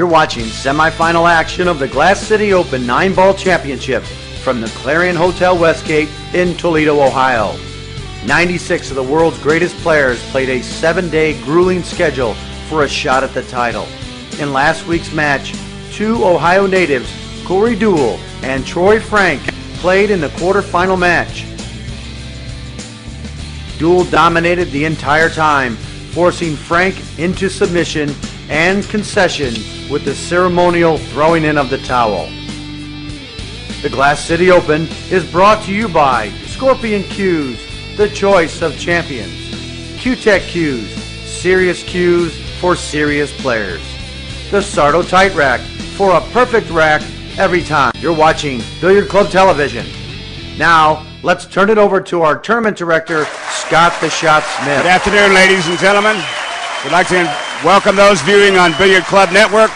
You're watching semifinal action of the Glass City Open 9-Ball Championship from the Clarion Hotel Westgate in Toledo, Ohio. 96 of the world's greatest players played a 7-day grueling schedule for a shot at the title. In last week's match, 2 Ohio natives, Corey Deuel and Troy Frank, played in the quarterfinal match. Deuel dominated the entire time, forcing Frank into submission and concession with the ceremonial throwing in of the towel. The Glass City Open is brought to you by Scorpion Cues, the choice of champions. Q-Tech Cues, serious cues for serious players. The Sardo Tight Rack, for a perfect rack every time. You're watching Billiard Club Television. Now, let's turn it over to our tournament director, Scott the Shot Smith. Good afternoon, ladies and gentlemen. We'd like to welcome those viewing on Billiard Club Network.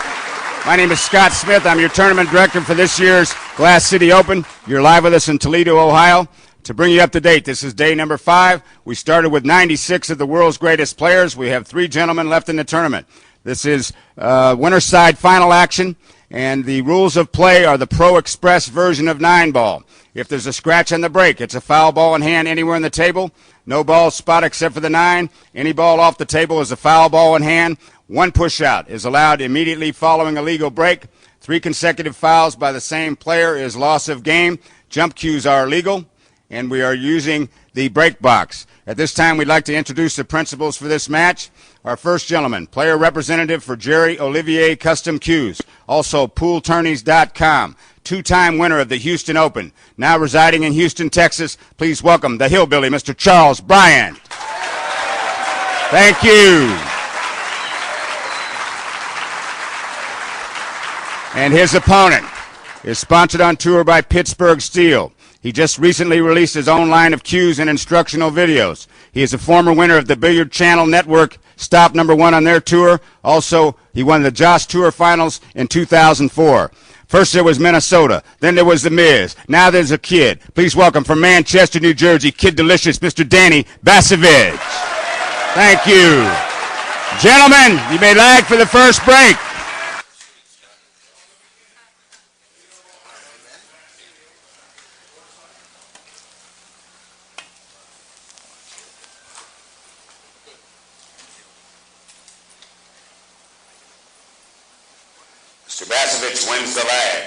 My name is Scott Smith. I'm your tournament director for this year's Glass City Open. You're live with us in Toledo, Ohio. To bring you up to date, this is day number 5. We started with 96 of the world's greatest players. We have 3 gentlemen left in the tournament. This is winner's side final action, and the rules of play are the Pro Express version of 9-ball. If there's a scratch on the break, it's a foul ball in hand anywhere on the table. No ball spot except for the 9. Any ball off the table is a foul ball in hand. 1 push-out is allowed immediately following a legal break. 3 consecutive fouls by the same player is loss of game. Jump cues are illegal, and we are using the break box. At this time, we'd like to introduce the principals for this match. Our first gentleman, player representative for Jerry Olivier Custom Cues, also pooltourneys.com, 2-time winner of the Houston Open, now residing in Houston, Texas. Please welcome the hillbilly, Mr. Charles Bryant. Thank you. And his opponent is sponsored on tour by Pittsburgh Steel. He just recently released his own line of cues and instructional videos. He is a former winner of the Billiard Channel Network stop #1 on their tour. Also, he won the Joss Tour Finals in 2004. First there was Minnesota, then there was The Miz, now there's a kid. Please welcome from Manchester, New Jersey, Kid Delicious, Mr. Danny Basavich. Thank you. Gentlemen, you may lag for the first break. Mr. Basavich wins the lag.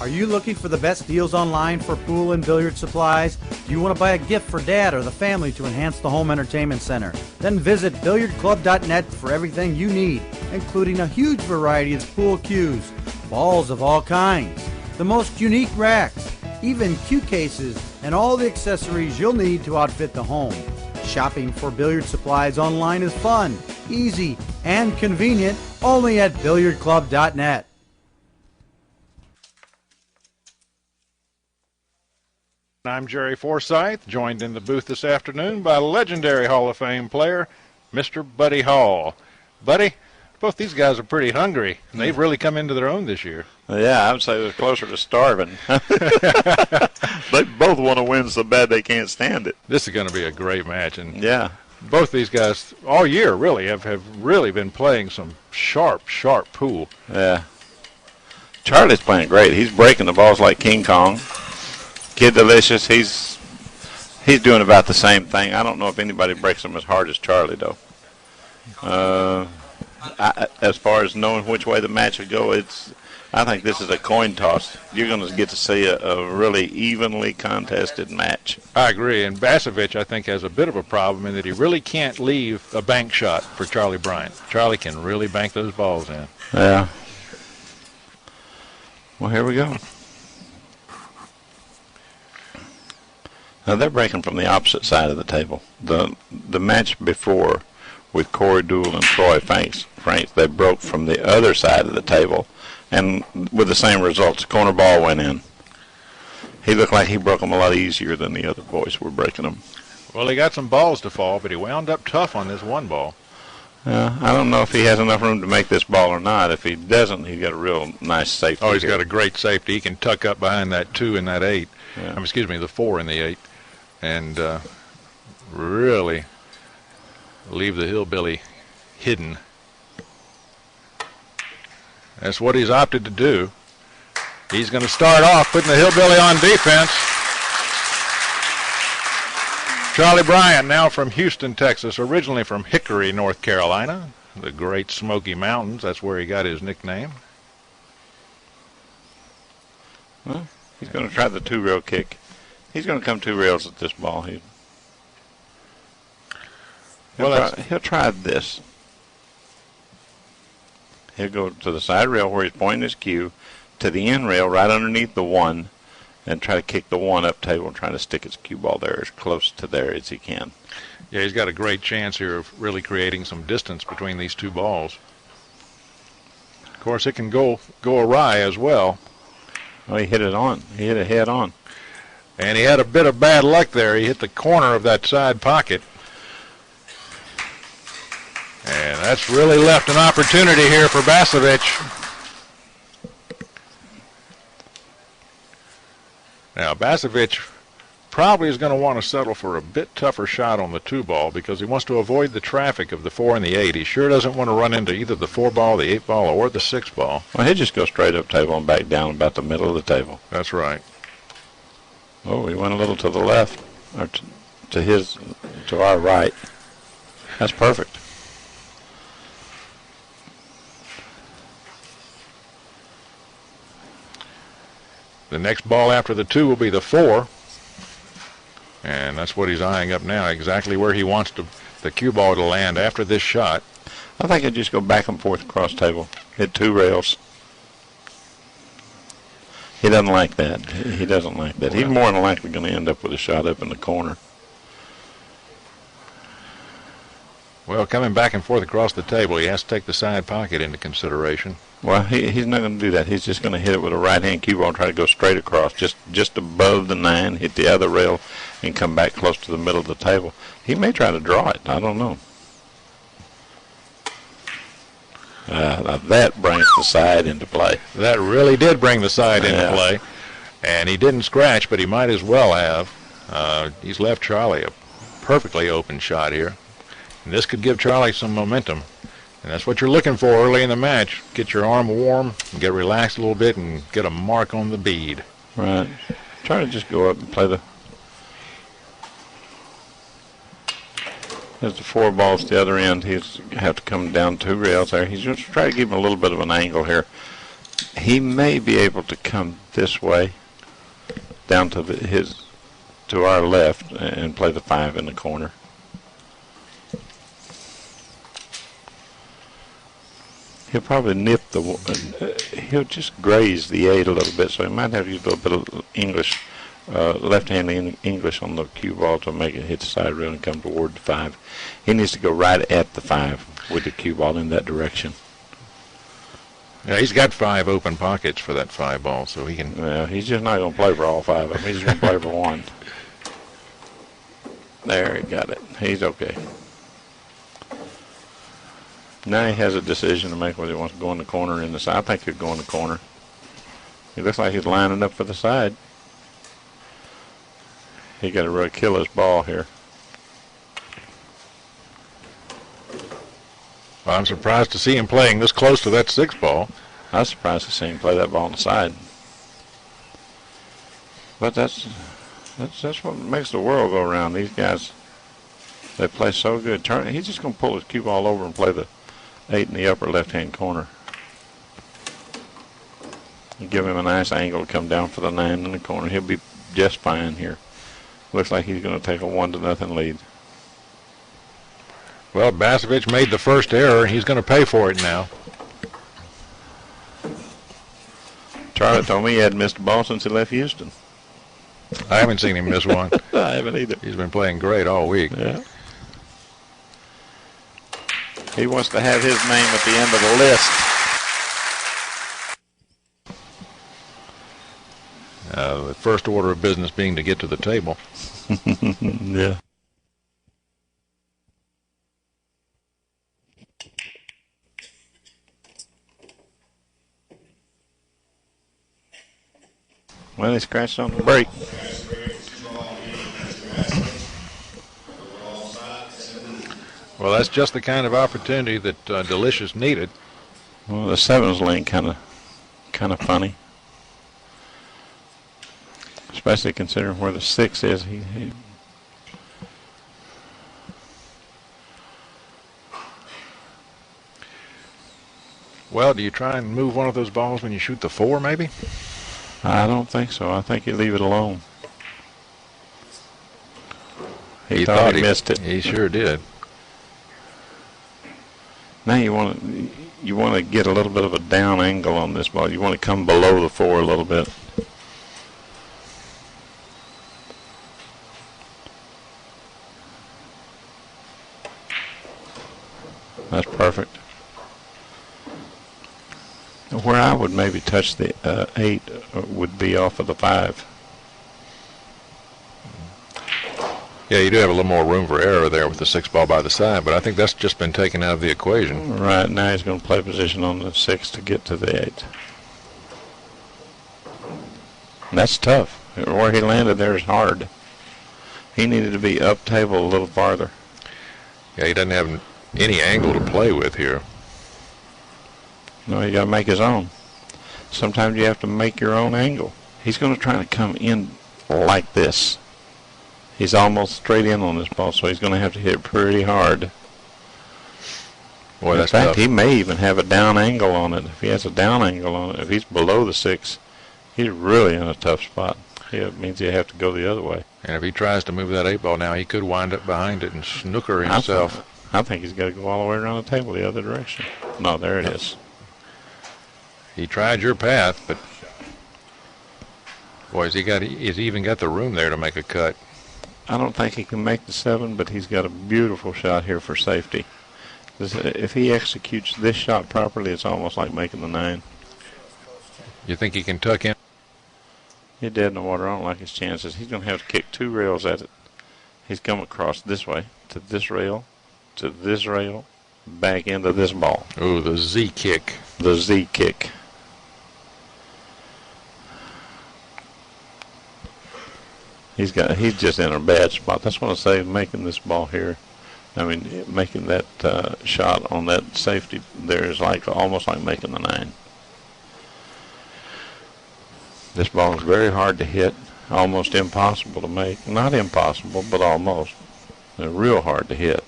Are you looking for the best deals online for pool and billiard supplies? Do you want to buy a gift for dad or the family to enhance the home entertainment center? Then visit billiardclub.net for everything you need, including a huge variety of pool cues, balls of all kinds, the most unique racks, even cue cases, and all the accessories you'll need to outfit the home. Shopping for billiard supplies online is fun, easy, and convenient, only at billiardclub.net. I'm Jerry Forsyth, joined in the booth this afternoon by legendary Hall of Fame player, Mr. Buddy Hall. Buddy, both these guys are pretty hungry, and they've really come into their own this year. Yeah, I would say they're closer to starving. They both want to win so bad they can't stand it. This is going to be a great match, and yeah, both these guys all year really have really been playing some sharp pool. Yeah. Charlie's playing great. He's breaking the balls like King Kong. Kid Delicious, he's doing about the same thing. I don't know if anybody breaks them as hard as Charlie, though. As far as knowing which way the match would go, I think this is a coin toss. You're going to get to see a really evenly contested match. I agree, and Basavich, I think, has a bit of a problem in that he really can't leave a bank shot for Charlie Bryant. Charlie can really bank those balls in. Yeah. Well, here we go. Now they're breaking from the opposite side of the table. The match before with Corey Deuel and Troy Franks, they broke from the other side of the table, and with the same results. Corner ball went in. He looked like he broke them a lot easier than the other boys were breaking them. Well, he got some balls to fall, but he wound up tough on this one ball. I don't know if he has enough room to make this ball or not. If he doesn't, he's got a real nice safety. Oh, he's here. got a great safety. He can tuck up behind that 2 and that 8. Yeah. Excuse me, the 4 and the 8. And really leave the hillbilly hidden. That's what he's opted to do. He's going to start off putting the hillbilly on defense. Charlie Bryant, now from Houston, Texas, originally from Hickory, North Carolina, the Great Smoky Mountains. That's where he got his nickname. Well, he's going to try the two-rail kick. He's going to come two rails at this ball. He'll try this. He'll go to the side rail where he's pointing his cue, to the end rail right underneath the one, and try to kick the one up table and try to stick his cue ball there as close to there as he can. Yeah, he's got a great chance here of really creating some distance between these two balls. Of course, it can go awry as well. Oh, he hit it on. He hit it head on. And he had a bit of bad luck there. He hit the corner of that side pocket. And that's really left an opportunity here for Basavich. Now, Basavich probably is going to want to settle for a bit tougher shot on the 2-ball because he wants to avoid the traffic of the 4 and the 8. He sure doesn't want to run into either the 4-ball, the 8-ball, or the 6-ball. Well, he'll just go straight up table and back down about the middle of the table. That's right. Oh, he went a little to the left, or to our right. That's perfect. The next ball after the 2 will be the 4. And that's what he's eyeing up now, exactly where he wants the cue ball to land after this shot. I think he'll just go back and forth across table, hit 2 rails. He doesn't like that. He doesn't like that. He's more than likely going to end up with a shot up in the corner. Well, coming back and forth across the table, he has to take the side pocket into consideration. Well, he's not going to do that. He's just going to hit it with a right-hand cue ball and try to go straight across, just above the 9, hit the other rail, and come back close to the middle of the table. He may try to draw it. I don't know. That brings the side into play. That really did bring the side into play. And he didn't scratch, but he might as well have. He's left Charlie a perfectly open shot here. And this could give Charlie some momentum. And that's what you're looking for early in the match. Get your arm warm, and get relaxed a little bit, and get a mark on the bead. Right. Try to just go up and play There's the 4 balls at the other end. He's have to come down 2 rails there. He's going to try to give him a little bit of an angle here. He may be able to come this way down to our left and play the 5 in the corner. He'll probably nip he'll just graze the 8 a little bit, so he might have to use a little bit of English, left-hand English on the cue ball to make it hit the side rail and come toward the 5. He needs to go right at the 5 with the cue ball in that direction. Yeah, he's got 5 open pockets for that 5-ball, so he can... Yeah, he's just not going to play for all 5 of them. He's just going to play for 1. There, he got it. He's okay. Now he has a decision to make whether he wants to go in the corner or in the side. I think he'll go in the corner. He looks like he's lining up for the side. He got to really kill his ball here. Well, I'm surprised to see him playing this close to that 6-ball. I was surprised to see him play that ball on the side. But that's what makes the world go around. These guys, they play so good. He's just going to pull his cue ball over and play the 8 in the upper left-hand corner. And give him a nice angle to come down for the 9 in the corner. He'll be just fine here. Looks like he's going to take a 1-0 lead. Well, Basavich made the first error, and he's going to pay for it now. Charlie told me he hadn't missed a ball since he left Houston. I haven't seen him miss one. I haven't either. He's been playing great all week. Yeah. He wants to have his name at the end of the list. The first order of business being to get to the table. Yeah. Well, he scratched on the brake. Well, that's just the kind of opportunity that Delicious needed. Well, the 7's laying kind of funny, especially considering where the 6 is. Well, do you try and move one of those balls when you shoot the 4, maybe? I don't think so. I think you leave it alone. He thought he missed it. He sure did. Now you want to get a little bit of a down angle on this ball. You want to come below the 4 a little bit. That's perfect. Where I would maybe touch the 8 would be off of the 5. Yeah, you do have a little more room for error there with the 6 ball by the side, but I think that's just been taken out of the equation. Right, now he's going to play position on the 6 to get to the 8. And that's tough. Where he landed there is hard. He needed to be up table a little farther. Yeah, he doesn't have any angle to play with here. No, you got to make his own. Sometimes you have to make your own angle. He's going to try to come in like this. He's almost straight in on this ball, so he's going to have to hit pretty hard. Boy, in that's fact, tough. he may even have a down angle on it. If he has a down angle on it, if he's below the 6, he's really in a tough spot. It means you have to go the other way. And if he tries to move that 8 ball now, he could wind up behind it and snooker himself. I think he's got to go all the way around the table the other direction. No, there it is. He tried your path, but boy, he's even got the room there to make a cut. I don't think he can make the 7, but he's got a beautiful shot here for safety. If he executes this shot properly, it's almost like making the 9. You think he can tuck in? He's dead in the water. I don't like his chances. He's going to have to kick 2 rails at it. He's coming across this way, to this rail, back into this ball. Oh, the Z kick. The Z kick. He's just in a bad spot. That's what I say, making this ball here. I mean, making that shot on that safety there is almost like making the 9. This ball is very hard to hit, almost impossible to make. Not impossible, but almost. They're real hard to hit.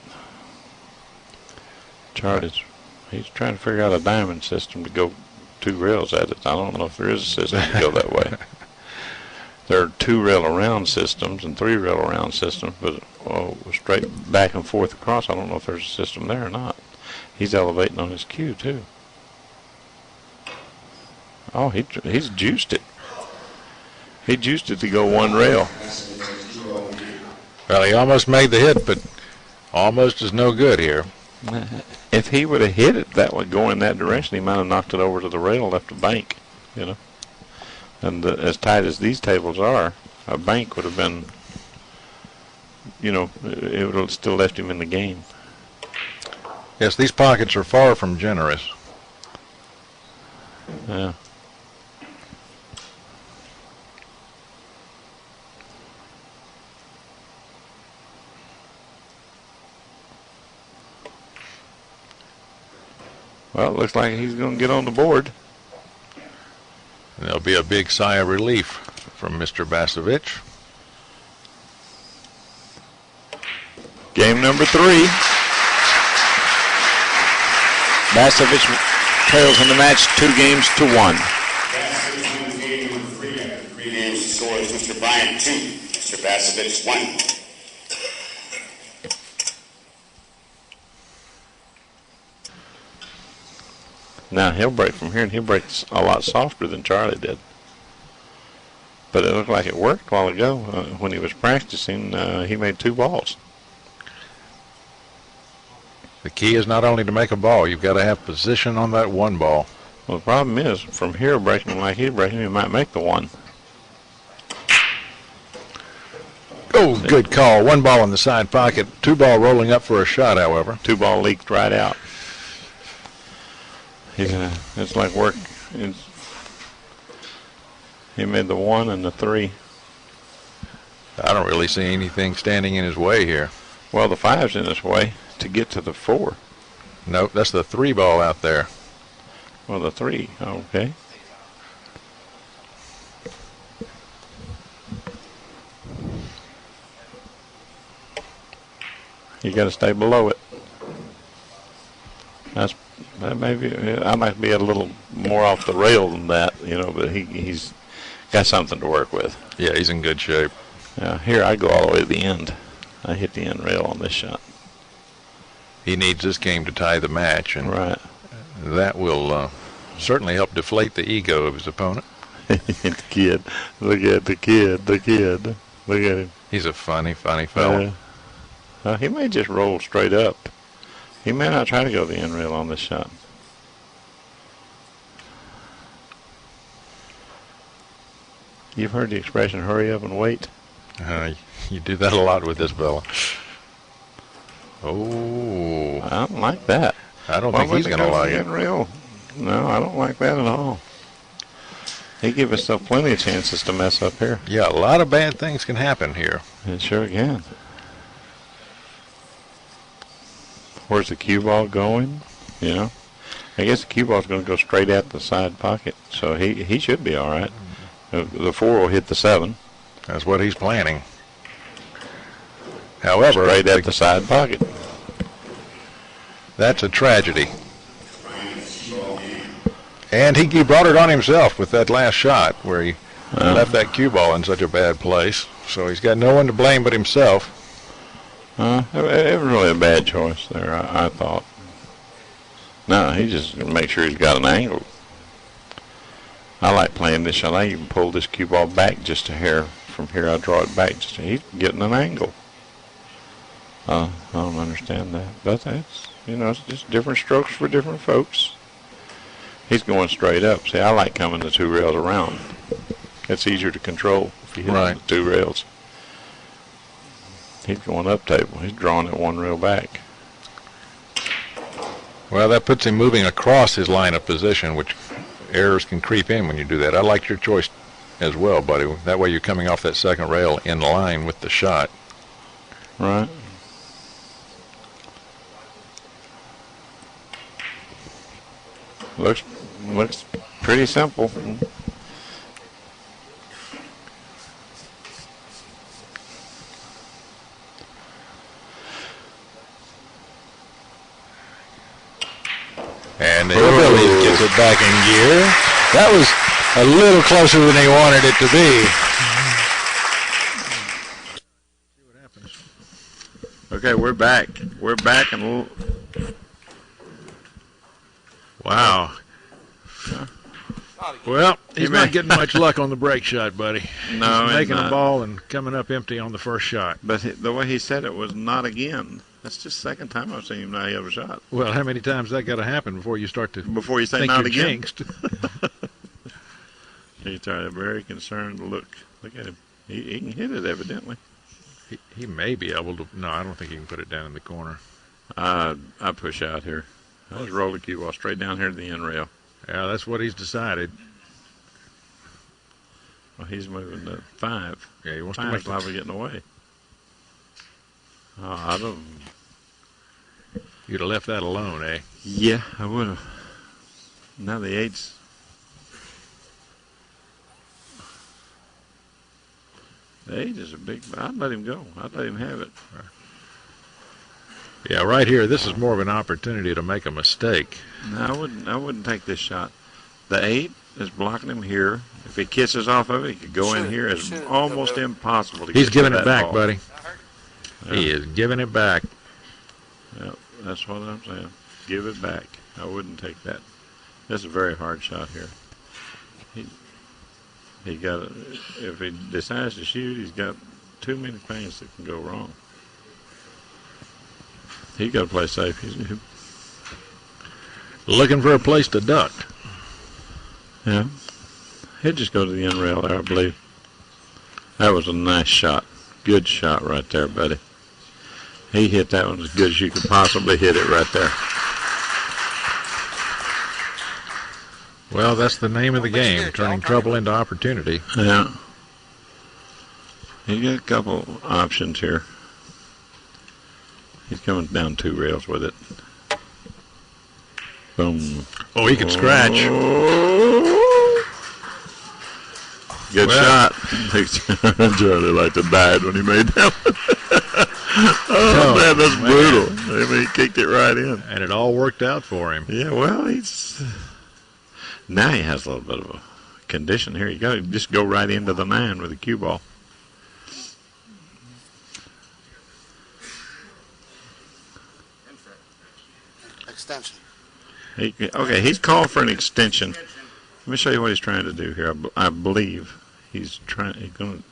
He's trying to figure out a diamond system to go 2 rails at it. I don't know if there is a system to go that way. There are 2 rail around systems and 3 rail around systems, but straight back and forth across, I don't know if there's a system there or not. He's elevating on his cue too. Oh, he's juiced it. He juiced it to go 1 rail. Well, he almost made the hit, but almost is no good here. If he would have hit it that would go in that direction, he might have knocked it over to the rail, left a bank, you know. And as tight as these tables are, a bank would have been, you know, it would have still left him in the game. Yes, these pockets are far from generous. Yeah. Well, it looks like he's going to get on the board. And there'll be a big sigh of relief from Mr. Basavich. Game number 3. Basavich trails in the match 2-1. Basavich wins game number 3 after 3 games. The score is Mr. Bryant 2, Mr. Basavich 1. Now he'll break from here, and he'll break a lot softer than Charlie did. But it looked like it worked a while ago. When he was practicing, he made 2 balls. The key is not only to make a ball, you've got to have position on that 1 ball. Well, the problem is, from here breaking like he's breaking, he might make the 1. Oh, good call. 1 ball in the side pocket. 2 ball rolling up for a shot, however. 2 ball leaked right out. It's like work. He made the 1 and the 3. I don't really see anything standing in his way here. Well, the 5's in his way. to get to the 4. Nope, that's the 3 ball out there. Well, the 3. Okay. You got to stay below it. That I might be a little more off the rail than that, but he's got something to work with. Yeah, he's in good shape. Here I go all the way to the end. I hit the end rail on this shot. He needs this game to tie the match, and right. That will certainly help deflate the ego of his opponent. The kid. Look at the kid. Look at him. He's a funny fellow. He may just roll straight up. He may not try to go the end rail on this shot. You've heard the expression, hurry up and wait? You do that a lot with this fella. Oh. I don't like that. I don't think he's going to like it. End rail? No, I don't like that at all. He give himself plenty of chances to mess up here. Yeah, a lot of bad things can happen here. It sure can. Where's the cue ball going? I guess the cue ball's going to go straight at the side pocket, so he should be all right. The 4 will hit the 7. That's what he's planning. However, straight at the side pocket. That's a tragedy. And he brought it on himself with that last shot where he left that cue ball in such a bad place. So he's got no one to blame but himself. It was really a bad choice there, I thought. No, he just make sure he's got an angle. I like playing this shot. I even pull this cue ball back just a hair. From here, I draw it back. He's getting an angle. I don't understand that. But that's, it's just different strokes for different folks. He's going straight up. See, I like coming the 2 rails around. It's easier to control if you hit the 2 rails. He's going up table. He's drawing it 1 rail back. Well, that puts him moving across his line of position, which errors can creep in when you do that. I like your choice as well, buddy. That way you're coming off that 2nd rail in line with the shot. Right. Looks pretty simple. And the hillbilly gets it back in gear. That was a little closer than he wanted it to be. See what happens. Okay, we're back. We're back and wow. Well, he's not getting much luck on the break shot, buddy. No, he's making a ball and coming up empty on the first shot. But the way he said it was not again. That's just the 2nd time I've seen him not have a shot. Well, how many times that got to happen before you start to before you say think not you're again? Jinxed? He's trying a very concerned look. Look at him. He can hit it evidently. He may be able to. No, I don't think he can put it down in the corner. I push out here. I just roll the cue ball straight down here to the end rail. Yeah, that's what he's decided. Well, he's moving to 5. Yeah, he wants to 5 make probably getting away. Oh, I don't. You'd have left that alone, eh? Yeah, I would have. Now the 8's. The 8 is a big. I'd let him go. I'd let him have it. Yeah, right here, this is more of an opportunity to make a mistake. No, I wouldn't take this shot. The 8 is blocking him here. If he kisses off of it, he could go in here. It's almost impossible to get He's giving it back, ball. buddy. Yeah. He is giving it back. Yep, that's what I'm saying. Give it back. I wouldn't take that. This is a very hard shot here. He got. If he decides to shoot, he's got too many things that can go wrong. He got to play safe. He's Looking for a place to duck. yeah. He'll just go to the end rail there, I believe. That was a nice shot. Good shot right there, buddy. He hit that one as good as you could possibly hit it right there. Well, that's the name of the game, turning trouble into opportunity. Yeah. You got a couple options here. He's coming down 2 rails with it. Boom. Oh, he can scratch. Good shot. Charlie like to died when he made that one. Oh, man, that's brutal. I mean, he kicked it right in. And it all worked out for him. Yeah, well, now he has a little bit of a condition. Here you go. Just go right into the 9 with a cue ball. Extension. Okay, he's called for an extension. Let me show you what he's trying to do here. I believe he's going to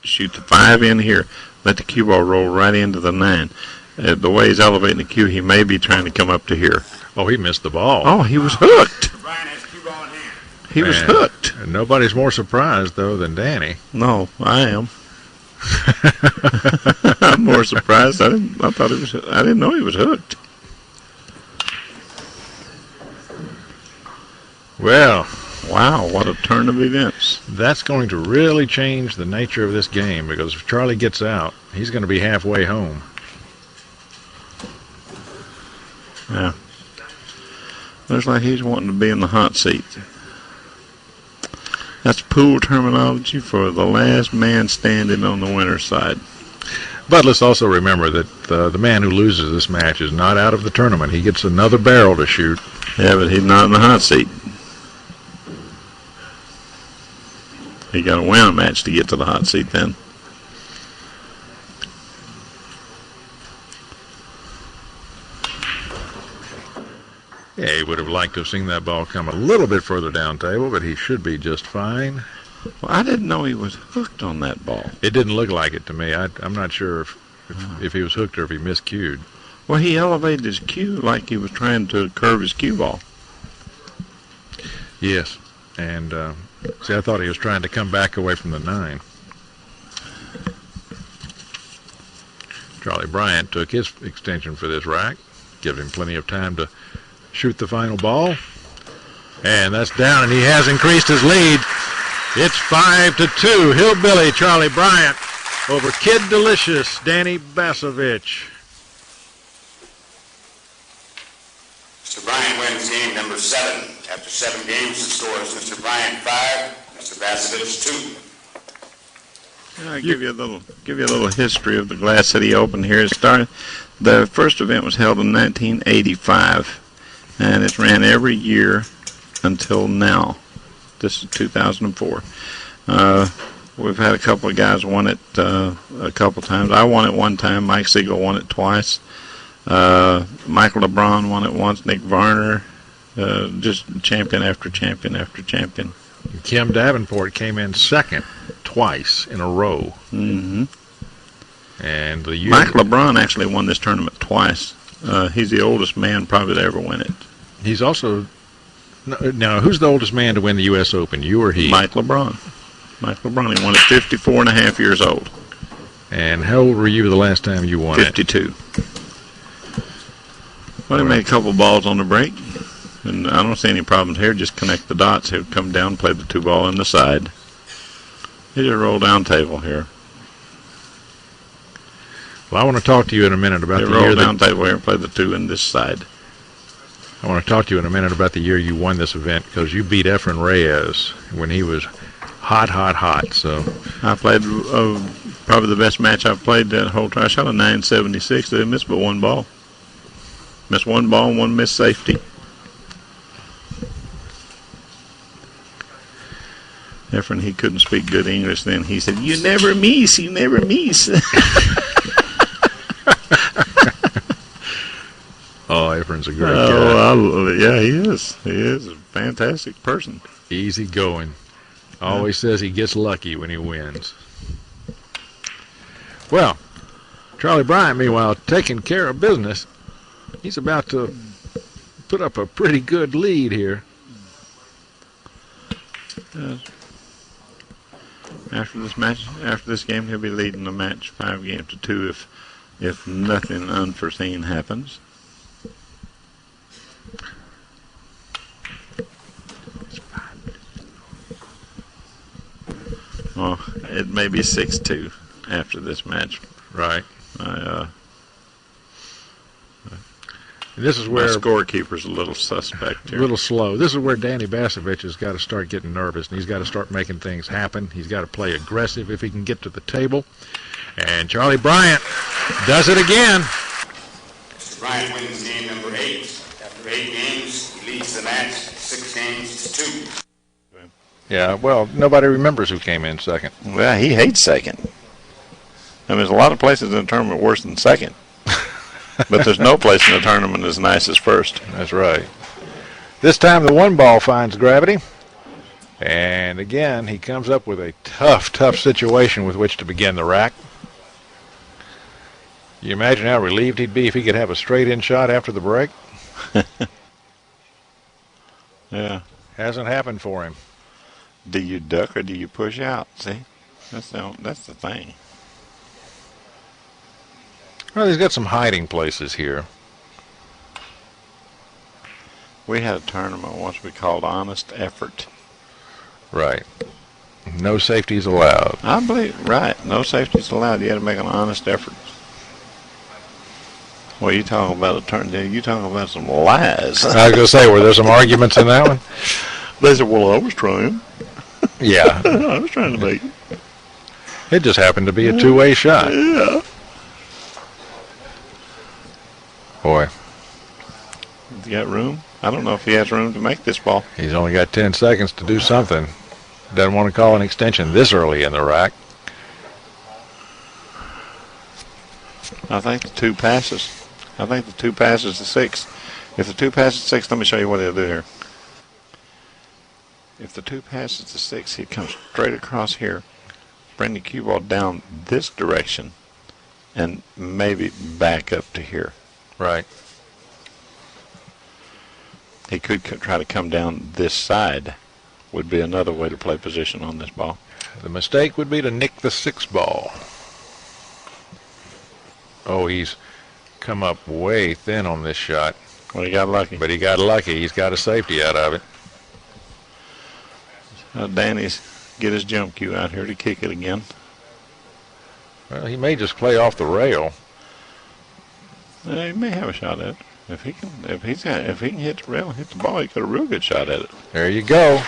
shoot the 5 in here, let the cue ball roll right into the 9. The way he's elevating the cue, he may be trying to come up to here. Oh, he missed the ball. Oh, he was hooked. He was hooked. And nobody's more surprised, though, than Danny. No, I am. I'm more surprised. I didn't know he was hooked. Well, wow, what a turn of events. That's going to really change the nature of this game, because if Charlie gets out, he's going to be halfway home. Yeah. Looks like he's wanting to be in the hot seat. That's pool terminology for the last man standing on the winner's side. But let's also remember that the man who loses this match is not out of the tournament. He gets another barrel to shoot. Yeah, but he's not in the hot seat. He got to win a match to get to the hot seat then. Yeah, he would have liked to have seen that ball come a little bit further down table, but he should be just fine. Well, I didn't know he was hooked on that ball. It didn't look like it to me. I'm not sure if he was hooked or if he miscued. Well, he elevated his cue like he was trying to curve his cue ball. Yes, and see, I thought he was trying to come back away from the 9. Charlie Bryant took his extension for this rack, gives him plenty of time to shoot the final ball. And that's down, and he has increased his lead. It's 5-2. Hillbilly Charlie Bryant over Kid Delicious Danny Basavich. Mr. Bryant wins game number 7. After 7 games, the score is Mr. Bryant 5, Mr. Basavich 2. I'll give you a little history of the Glass City Open here. The first event was held in 1985, and it's ran every year until now. This is 2004. We've had a couple of guys won it a couple times. I won it one time. Mike Siegel won it twice. Michael LeBron won it once. Nick Varner, just champion after champion after champion. Kim Davenport came in second twice in a row. Mm-hmm. And Mike LeBron actually won this tournament twice. He's the oldest man probably to ever win it. He's also... Now, who's the oldest man to win the U.S. Open, you or he? Mike LeBron. Mike LeBron. He won at 54 and a half years old. And how old were you the last time you won 52. Well, he made a couple balls on the break. And I don't see any problems here. Just connect the dots. He'll come down, play the 2 ball in the side. Here's a roll down table here. Well, I want to talk to you in a minute about the year. Roll down table here and play the 2 in this side. I want to talk to you in a minute about the year you won this event, because you beat Efren Reyes when he was hot. So I played probably the best match I've played that whole time. I shot a 976. They missed but 1 ball. Missed 1 ball and 1 missed safety. Efren, he couldn't speak good English then. He said, "You never miss, you never miss." Oh, Efren's a great guy. Yeah, he is. He is a fantastic person. Easy going. Always says he gets lucky when he wins. Well, Charlie Bryant, meanwhile, taking care of business. He's about to put up a pretty good lead here. After this game, he'll be leading the match 5-2 if nothing unforeseen happens. Well, it may be 6-2 after this match. Right. This is My where scorekeeper's a little suspect a here. little slow. This is where Danny Basavich has got to start getting nervous, and he's got to start making things happen. He's got to play aggressive if he can get to the table. And Charlie Bryant does it again. Mr. Bryant wins game number 8. After 8 games, he leads the match 6 games to 2. Yeah, well, nobody remembers who came in second. Well, he hates second. I mean, there's a lot of places in the tournament worse than second. But there's no place in the tournament as nice as first. That's right. This time the one ball finds gravity. And again, he comes up with a tough situation with which to begin the rack. You imagine how relieved he'd be if he could have a straight-in shot after the break? Yeah. Hasn't happened for him. Do you duck or do you push out? See? That's the thing. Well, he's got some hiding places here. We had a tournament once we called Honest Effort. Right. No safeties allowed. I believe, right. No safeties allowed. You had to make an honest effort. Well, you talking about a turn? You talking about some lies? I was going to say, were there some arguments in that one? They said, well, I was trying. Yeah. I was trying to make it. It just happened to be a two-way shot. Yeah. Boy, You got room? I don't know if he has room to make this ball. he's only got 10 seconds to do something. Doesn't want to call an extension this early in the rack. I think the 2 passes. I think the 2 passes to 6. If the 2 passes to 6, let me show you what he'll do here. If the 2 passes to 6, he comes straight across here, bring the cue ball down this direction, and maybe back up to here. Right. He could try to come down this side, would be another way to play position on this ball. The mistake would be to nick the 6 ball. Oh, he's come up way thin on this shot. Well, he got lucky. But he got lucky. He's got a safety out of it. Danny's get his jump cue out here to kick it again. Well, he may just play off the rail. He may have a shot at it. If he can hit the rail and hit the ball, he got a real good shot at it. There you go.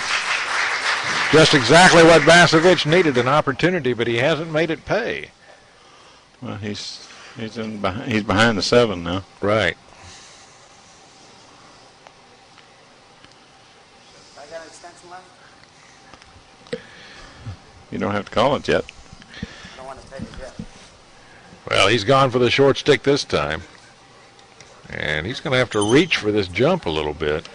Just exactly what Basavich needed, an opportunity, but he hasn't made it pay. Well, he's behind the 7 now. Right. I got an extension left? You don't have to call it yet. I don't want to take it yet. Well, he's gone for the short stick this time. And he's going to have to reach for this jump a little bit.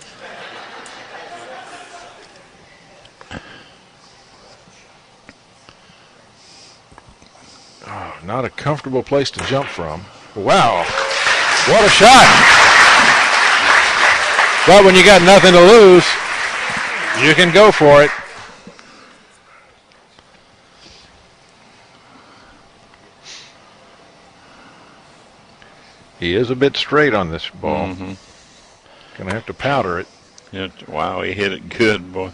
Oh, not a comfortable place to jump from. Wow. What a shot. But when you got nothing to lose, you can go for it. He is a bit straight on this ball. Mm-hmm. Gonna have to powder it. Yeah, wow, he hit it good, boy.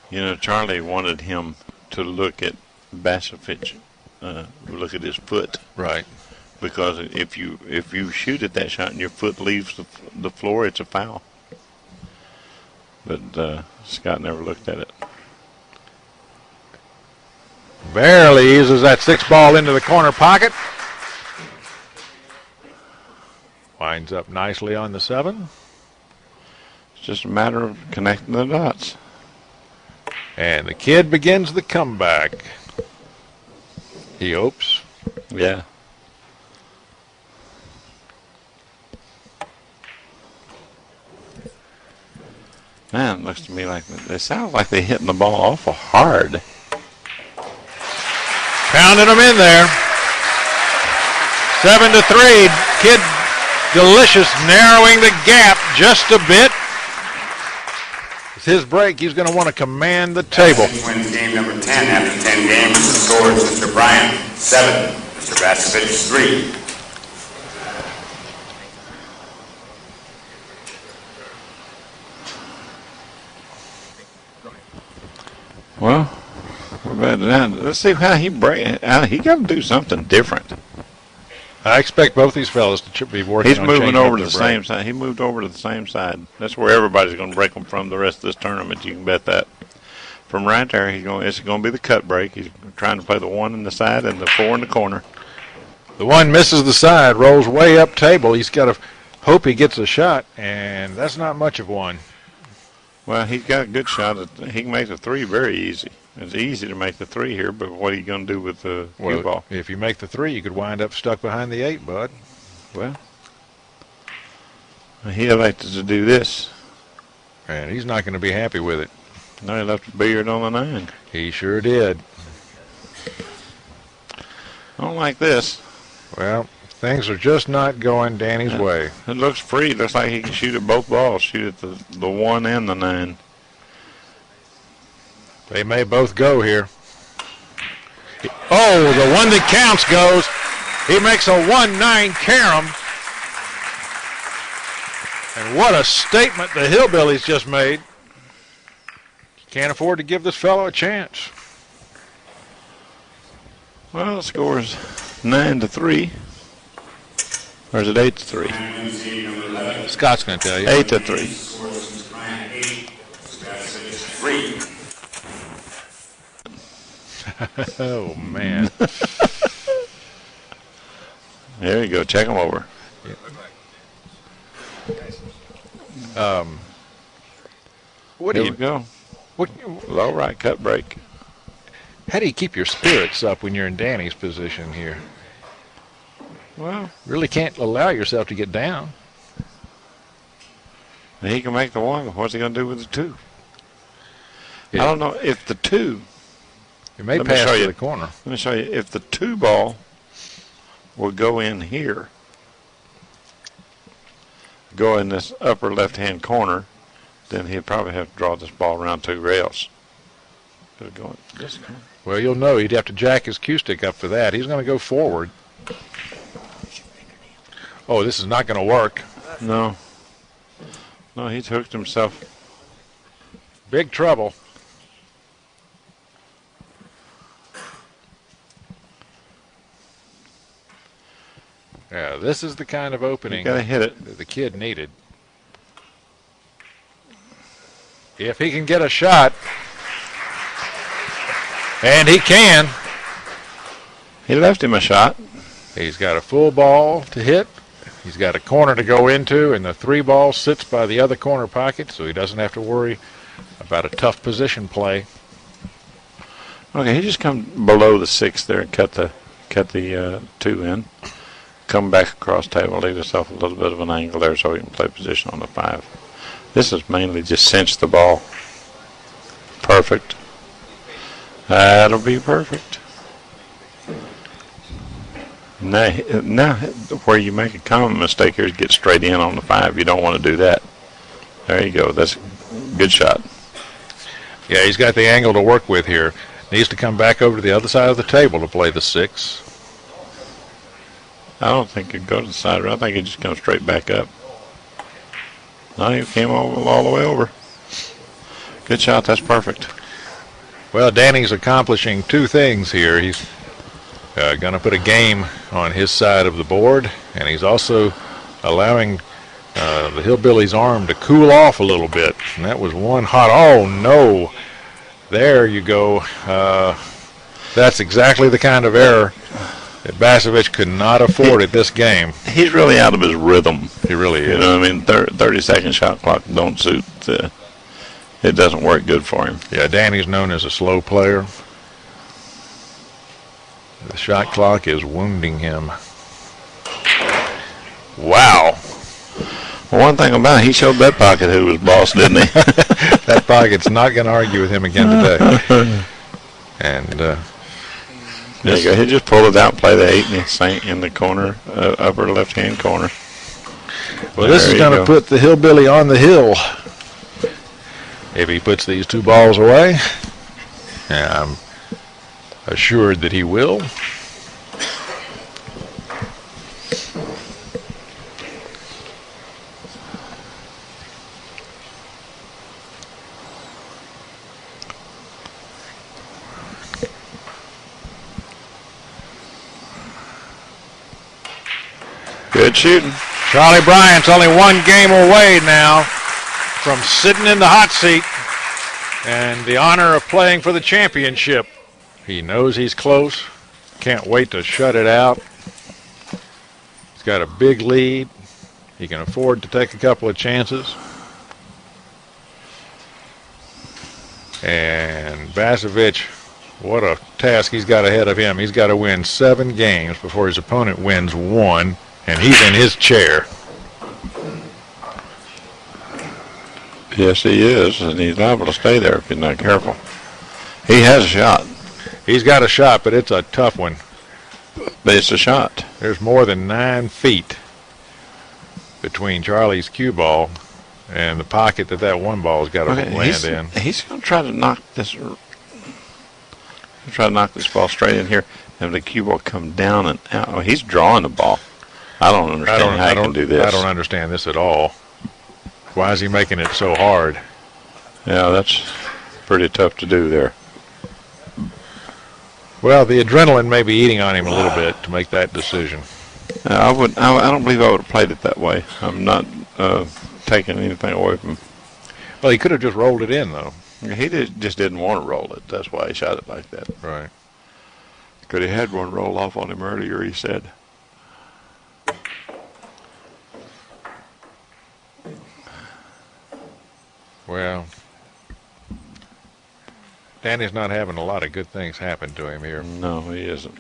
You know, Charlie wanted him to look at Basavich, look at his foot. Right. Because if you shoot at that shot and your foot leaves the floor, it's a foul. But Scott never looked at it. Barely eases that 6 ball into the corner pocket. Winds up nicely on the 7. It's just a matter of connecting the dots. And the kid begins the comeback. He hopes. Yeah. Man, it looks to me like they sound like they're hitting the ball awful hard. Pounding them in there. 7-3. Kid Delicious narrowing the gap just a bit. With his break, he's going to want to command the table. Wins game number 10 after 10 games. The score is Mr. Bryant 7, Mr. Basavich 3. Well, we're about to let's see how he break. He got to do something different. I expect both these fellas to be working He's on moving changing over up to their the break. same side. He moved over to the same side. That's where everybody's going to break them from the rest of this tournament. You can bet that. From right there, it's going to be the cut break. He's trying to play the 1 in the side and the 4 in the corner. The 1 misses the side, rolls way up table. He's got to hope he gets a shot, and that's not much of one. Well, he's got a good shot. He can make the 3 very easy. It's easy to make the 3 here, but what are you going to do with the cue ball? If you make the 3, you could wind up stuck behind the 8, bud. Well, he elected to do this. And he's not going to be happy with it. No, he left a billiard on the 9. He sure did. I don't like this. Well, things are just not going Danny's way. It looks free. It looks like he can shoot at both balls. Shoot at the 1 and the 9. They may both go here. Oh, the one that counts goes. He makes a 1-9 carom. And what a statement the Hillbillies just made. Can't afford to give this fellow a chance. Well, the score is 9-3. Or is it 8-3? Scott's going to tell you. 8-3. 3. Oh, man. There you go. Check him over. What Here do we you go. what, Low right cut break. How do you keep your spirits up when you're in Danny's position here? Well, Really can't allow yourself to get down. he can make the 1. What's he going to do with the 2? Yeah. I don't know if the 2. It may Let me pass show to you. the corner. Let me show you. If the 2 ball will go in here, go in this upper left-hand corner, then he'd probably have to draw this ball around 2 rails. It'll go in this corner. Well, you'll know he'd have to jack his cue stick up for that. He's going to go forward. Oh, this is not going to work. No. No, he's hooked himself. Big trouble. Yeah, this is the kind of You opening got to hit it. that the kid needed. If he can get a shot, and he can. He left him a shot. He's got a full ball to hit. He's got a corner to go into, and the 3 ball sits by the other corner pocket, so he doesn't have to worry about a tough position play. Okay, he just come below the 6 there and cut the 2 in. Come back across table, leave himself a little bit of an angle there so he can play position on the 5. This is mainly just cinch the ball. Perfect. That'll be perfect. Now, where you make a common mistake here is get straight in on the 5. You don't want to do that. There you go. That's a good shot. Yeah, he's got the angle to work with here. Needs to come back over to the other side of the table to play the 6. I don't think he'd go to the side. I think he'd just come straight back up. No, he came all the way over. Good shot. That's perfect. Well, Danny's accomplishing 2 things here. He's going to put a game on his side of the board, and he's also allowing the Hillbillies' arm to cool off a little bit. And that was one hot. Oh, no. There you go. That's exactly the kind of error that Basavich could not afford at this game. He's really out of his rhythm. He really is. You know what I mean? 30-second shot clock don't suit. It doesn't work good for him. Yeah, Danny's known as a slow player. The shot clock is wounding him. Wow. Well, one thing about it, he showed that pocket who was boss, didn't he? That pocket's not going to argue with him again today. And There you go. He just pulled it out, play the 8 in the corner, upper left-hand corner. well, this is going to put the Hillbilly on the hill if he puts these 2 balls away. And I'm assured that he will. Good shooting. Charlie Bryant's only one game away now from sitting in the hot seat and the honor of playing for the championship. He knows he's close. Can't wait to shut it out. He's got a big lead. He can afford to take a couple of chances. And Basavich, what a task he's got ahead of him. He's got to win 7 games before his opponent wins 1, and he's in his chair. Yes, he is, and he's liable to stay there if he's not careful. He has a shot. He's got a shot, but it's a tough one. But it's a shot. There's more than 9 feet between Charlie's cue ball and the pocket that one ball's got to land in. He's going to try to knock this. Try to knock this ball straight in here, and the cue ball come down and out. Oh, he's drawing the ball. I don't understand how he can do this. I don't understand this at all. Why is he making it so hard? Yeah, that's pretty tough to do there. Well, the adrenaline may be eating on him a little bit to make that decision. I don't believe I would have played it that way. I'm not taking anything away from him. Well, he could have just rolled it in, though. He just didn't want to roll it. That's why he shot it like that. Right. Could have had one roll off on him earlier, he said. Well, Danny's not having a lot of good things happen to him here. No, he isn't.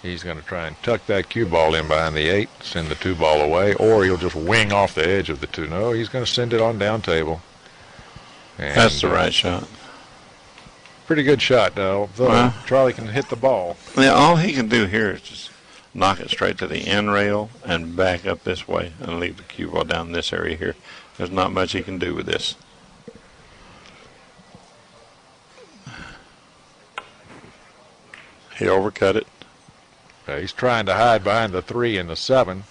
He's going to try and tuck that cue ball in behind the 8, send the 2 ball away, or he'll just wing off the edge of the 2. No, he's going to send it on down table. And that's the right shot. Pretty good shot, though. Charlie can hit the ball. Yeah, all he can do here is just knock it straight to the end rail and back up this way and leave the cue ball down this area here. There's not much he can do with this. He overcut it. He's trying to hide behind the 3 and the 7.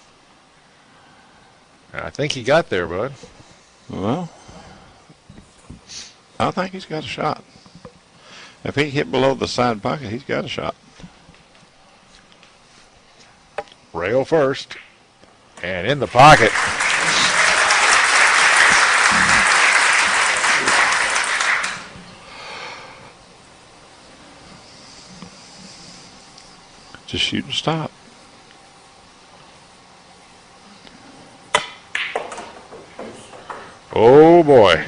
I think he got there, bud. Well, I think he's got a shot. If he hit below the side pocket, he's got a shot. Rail first. And in the pocket. Just shoot and stop. Oh, boy.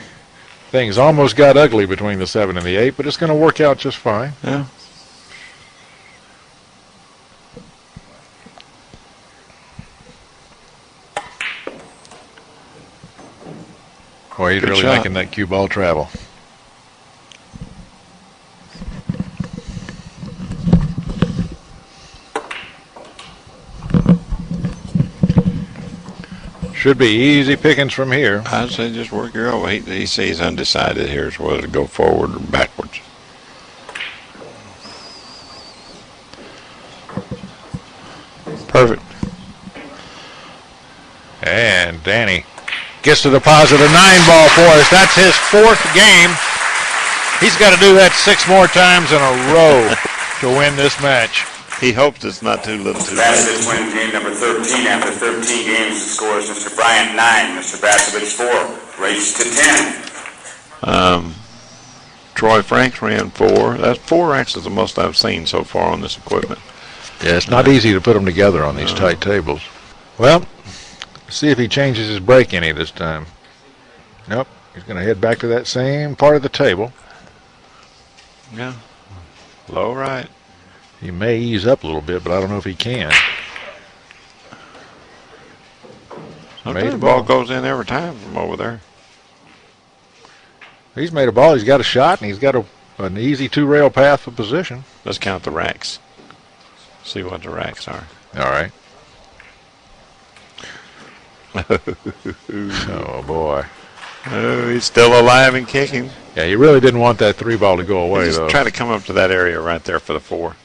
Things almost got ugly between the 7 and the 8, but it's going to work out just fine. Yeah. Boy, he's really making that cue ball travel. Should be easy pickings from here. I'd say just work your way. He sees undecided here as whether to go forward or backwards. Perfect. And Danny gets to deposit a 9 ball for us. That's his 4th game. He's got to do that 6 more times in a row to win this match. He hopes it's not too little too late. Basavich wins game number 13. After 13 games, the score is Mr. Bryant 9, Mr. Basavich 4, raised to 10. Troy Franks ran 4. That's 4 actually the most I've seen so far on this equipment. Yeah, it's not easy to put them together on these tight tables. Well, let's see if he changes his break any this time. Nope, he's going to head back to that same part of the table. Yeah, low right. He may ease up a little bit, but I don't know if he can. Sometimes the ball goes in every time from over there. He's made a ball. He's got a shot, and he's got an easy 2-rail path of position. Let's count the racks. See what the racks are. All right. Oh, boy. Oh, he's still alive and kicking. Yeah, he really didn't want that 3 ball to go away, Just though. try to come up to that area right there for the 4.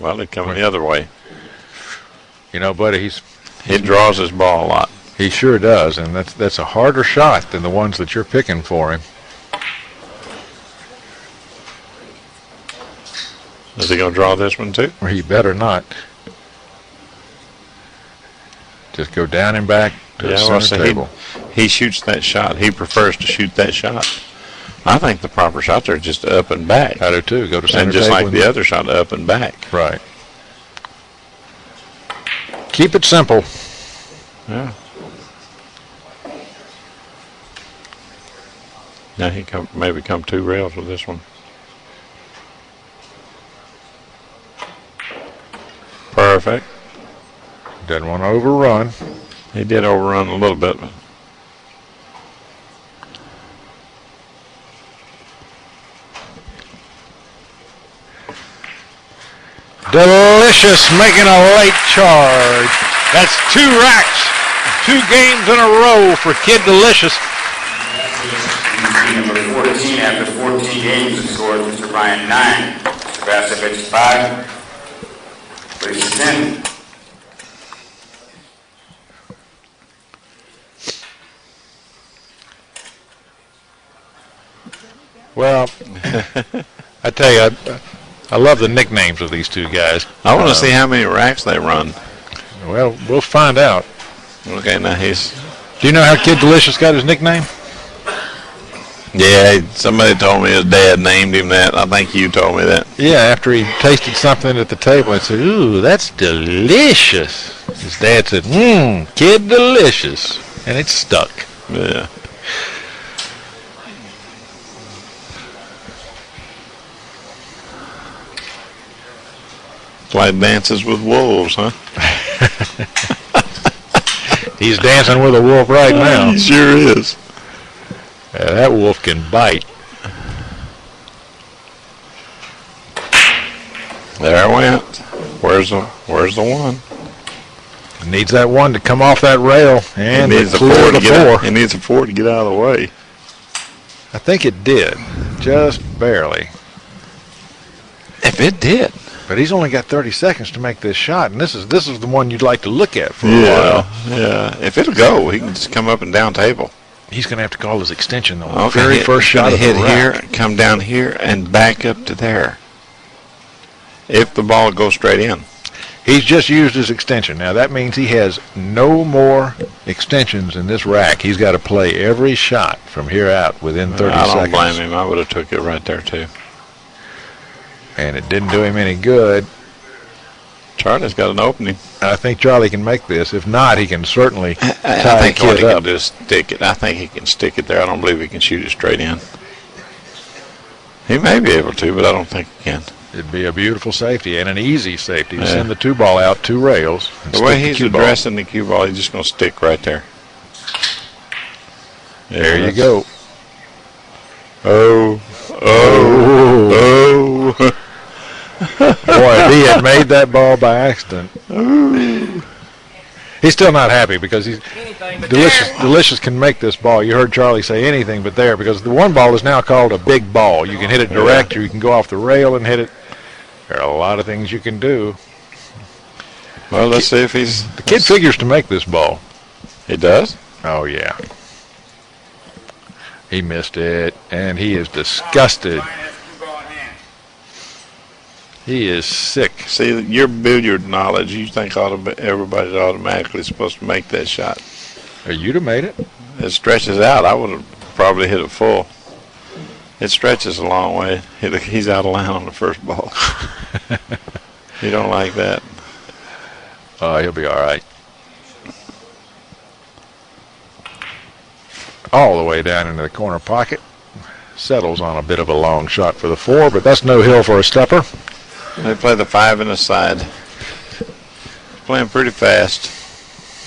Well, they're coming the other way. You know, buddy, he draws his ball a lot. He sure does, and that's a harder shot than the ones that you're picking for him. Is he going to draw this one too? Or he better not. Just go down and back to the center table. He shoots that shot. He prefers to shoot that shot. I think the proper shots are just up and back. I do too. Go to center and just table. like the other shot, up and back. Right. Keep it simple. Yeah. Now he maybe come 2 rails with this one. Perfect. Doesn't want to overrun. He did overrun a little bit. But Delicious making a late charge. That's 2 racks. 2 games in a row for Kid Delicious. Number 14 after 14 games, the score is Mr. Bryant 9, Mr. Basavich 5, Brace 10. Well, I tell you, I love the nicknames of these 2 guys. I want to see how many racks they run. Well, we'll find out. Okay, now he's... Do you know how Kid Delicious got his nickname? Yeah, somebody told me his dad named him that. I think you told me that. Yeah, after he tasted something at the table, I said, "Ooh, that's delicious." His dad said, Kid Delicious. And it stuck. Yeah. It's like Dances with Wolves, huh? He's dancing with a wolf right now. He sure is. Yeah, that wolf can bite. There it went. Where's the one? Needs that one to come off that rail and He needs clear the 4. He needs a 4 to get out of the way. I think it did, just barely. If it did. But he's only got 30 seconds to make this shot, and this is the one you'd like to look at for a while. Yeah. If it'll go, he can just come up and down table. He's going to have to call his extension, though. Okay, Very first shot of the hit rack. here, come down here, and back up to there. If the ball goes straight in. He's just used his extension. Now, that means he has no more extensions in this rack. He's got to play every shot from here out within 30 seconds. I don't blame him. I would have took it right there, too. And it didn't do him any good. Charlie's got an opening. I think Charlie can make this. If not, he can certainly I tie think Kid he up. can just stick it. I think he can stick it there. I don't believe he can shoot it straight in. He may be able to, but I don't think he can. It'd be a beautiful safety and an easy safety to send the 2 ball out 2 rails. The way he's addressing the cue ball, he's just going to stick right there. There you go. Oh. Boy, if he had made that ball by accident. He's still not happy because he's Delicious can make this ball. You heard Charlie say anything but there, because the 1 ball is now called a big ball. You can hit it direct, or you can go off the rail and hit it. There are a lot of things you can do. Well, let's see if he's... The kid figures to make this ball. He does? Oh, yeah. He missed it, and he is disgusted. He is sick. See, your billiard knowledge, you think everybody's automatically supposed to make that shot. You'd have made it. It stretches out. I would have probably hit it full. It stretches a long way. He's out of line on the first ball. He don't like that. He'll be all right. All the way down into the corner pocket. Settles on a bit of a long shot for the 4, but that's no hill for a stepper. They play the 5 in the side. Playing pretty fast.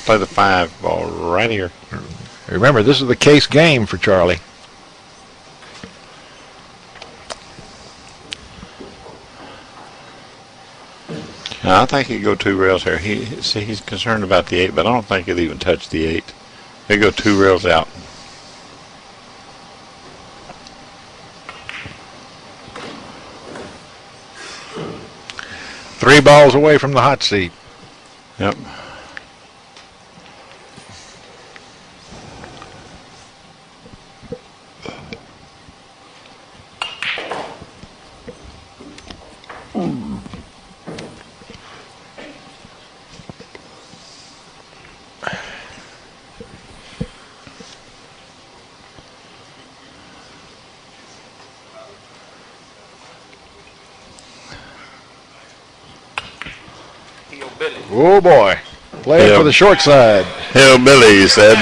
Play the 5 ball right here. Remember, this is the case game for Charlie. Now, I think he'd go 2 rails here. He's concerned about the 8, but I don't think he'll even touch the 8. He'll go 2 rails out. Three balls away from the hot seat. Yep. Oh, boy. Playing for the short side. Hillbilly, he said.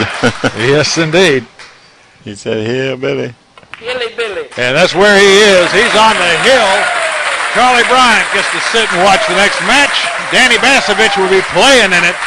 Yes, indeed. He said hillbilly. Hilly Billy. And that's where he is. He's on the hill. Charlie Bryant gets to sit and watch the next match. Danny Basavich will be playing in it.